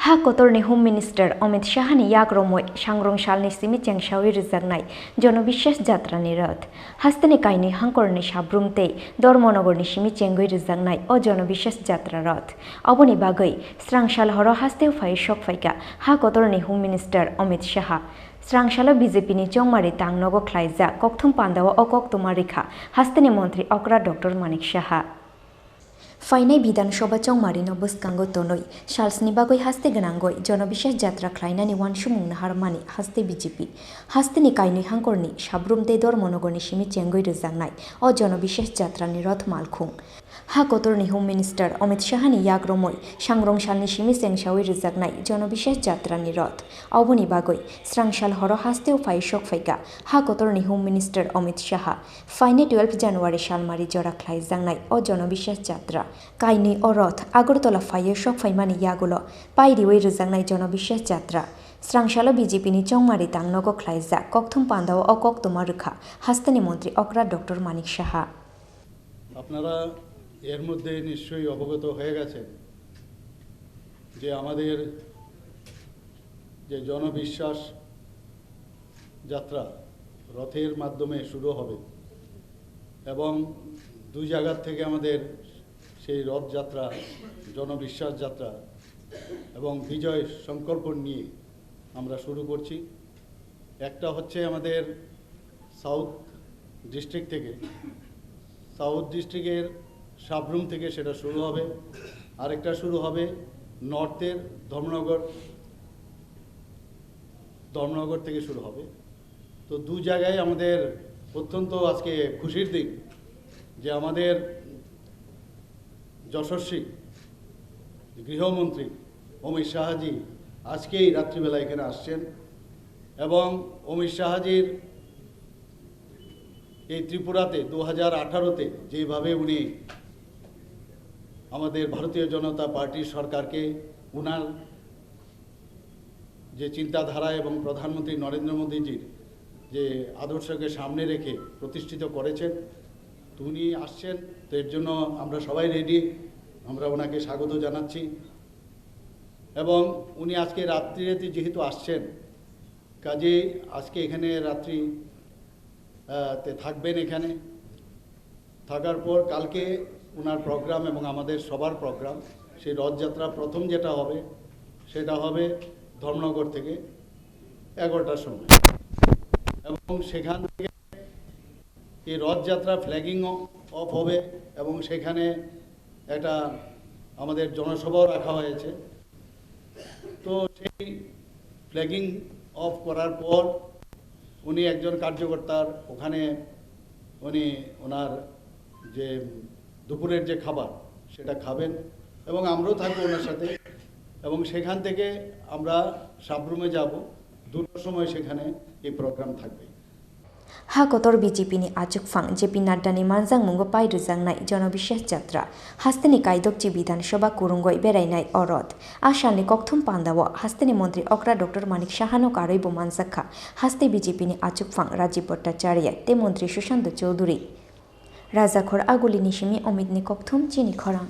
Ha kotorni Home Minister Amit Shahni yak Romwi Sangrongsalni Simi Chengsawi Rwjaknai Jana Biswas Jatrani Rath Hastani kaini hangkorni sabrumte Dormonogorni Simi Chengui Rwjaknai o Jana Biswas Jatra Rath Aboni bagui Srangsal horo hasteu fai shok faika ha kotorni Home Minister Amit Shah Srangsalo BJP ni Chongmari tangnogo khlaijak kokthum pandawa o koktuma rikha hastani Mantri Okra Dr. Manik Shah Fainai Bidhansabha Chongmari no bwskango tonoi salsni bagoi haste gwnangoi Jana Biswas Jatra khlainani wansumungna harmani haste BJP hasteni kainui hangkorni sabrumte Dormonogorni Simi Chengui Rwjaknai o Jana Biswas Jatrani Rath malkhung ha kotorni Home Minister Amit Shahni yak Romwi Sangrongsalni Simi Chengsawi Rwjaknai Jana Biswas Jatrani Rath aboni bagoi srangsal horo hasteu fai shok faika ha kotorni Home Minister Amit Shah faine 12 January salmari jora khlaijaknai o Jana Biswas Jatra kaini o Rath Agartala faie shok faimani yagulo pairiwei Rwjaknai Jana Biswas Jatra Srangsalo BJP ni Chongmari tangnogo khlaijak kokthum pandawa o koktuma rukha hastani Mantri Okra Dr. Manik Shah আপনারা এর মধ্যে নিশ্চয়ই অবগত হয়ে গেছেন যে আমাদের যে জনবিশ্বাস যাত্রা রথের মাধ্যমে শুরু হবে এবং দুই জায়গা থেকে আমাদের সেই রথযাত্রা জনবিশ্বাস যাত্রা এবং বিজয় সংকল্প নিয়ে আমরা শুরু করছি। একটা হচ্ছে আমাদের সাউথ ডিস্ট্রিক্ট থেকে সাউথ ডিস্ট্রিক্টের সাবরুম থেকে সেটা শুরু হবে, আরেকটা শুরু হবে নর্থের ধর্মনগর থেকে শুরু হবে। তো দু জায়গায় আমাদের অত্যন্ত আজকে খুশির দিক যে আমাদের যশস্বী গৃহমন্ত্রী অমিত শাহজি আজকেই রাত্রিবেলা এখানে আসছেন এবং অমিত শাহজির এই ত্রিপুরাতে 2018-তে যেভাবে উনি আমাদের ভারতীয় জনতা পার্টির সরকারকে উনার যে চিন্তাধারা এবং প্রধানমন্ত্রী নরেন্দ্র মোদীজির যে আদর্শকে সামনে রেখে প্রতিষ্ঠিত করেছেন, তো উনি আসছেন। তো এর জন্য আমরা সবাই রেডি, আমরা ওনাকে স্বাগত জানাচ্ছি এবং উনি আজকে রাত্রিতে যেহেতু আসছেন কাজে আজকে এখানে রাত্রিতে থাকবেন। এখানে থাকার পর কালকে ওনার প্রোগ্রাম এবং আমাদের সবার প্রোগ্রাম সেই রথযাত্রা প্রথম যেটা হবে সেটা হবে ধর্মনগর থেকে 11টার সময় এবং সেখান থেকে এই রথযাত্রা ফ্ল্যাগিং অফ হবে এবং সেখানে একটা আমাদের জনসভাও রাখা হয়েছে। তো সেই ফ্ল্যাগিং অফ করার পর উনি একজন কার্যকর্তার ওখানে উনি ওনার যে দুপুরের যে খাবার সেটা খাবেন এবং আমরাও থাকবো ওনার সাথে এবং সেখান থেকে আমরা সাবরুমে যাব, 2টার সময় সেখানে এই প্রোগ্রাম থাকবে। ha kotor BJP ni achukphang JP Nadda ni manjang mungo pai rwjaknai Jana Biswas Jatra hasteni kaidokchi Bidhansabha kurungoi berainai o Rath asalni kokthum pandawo hasteni Mantri Okra Dr. Manik Shahano karoibo manjakha haste BJP ni achukphang Rajiv Bhattacharya te Mantri Sushant Chowdhury Rajakhor Aguli ni Simi Amit ni kokthum Chini Khorang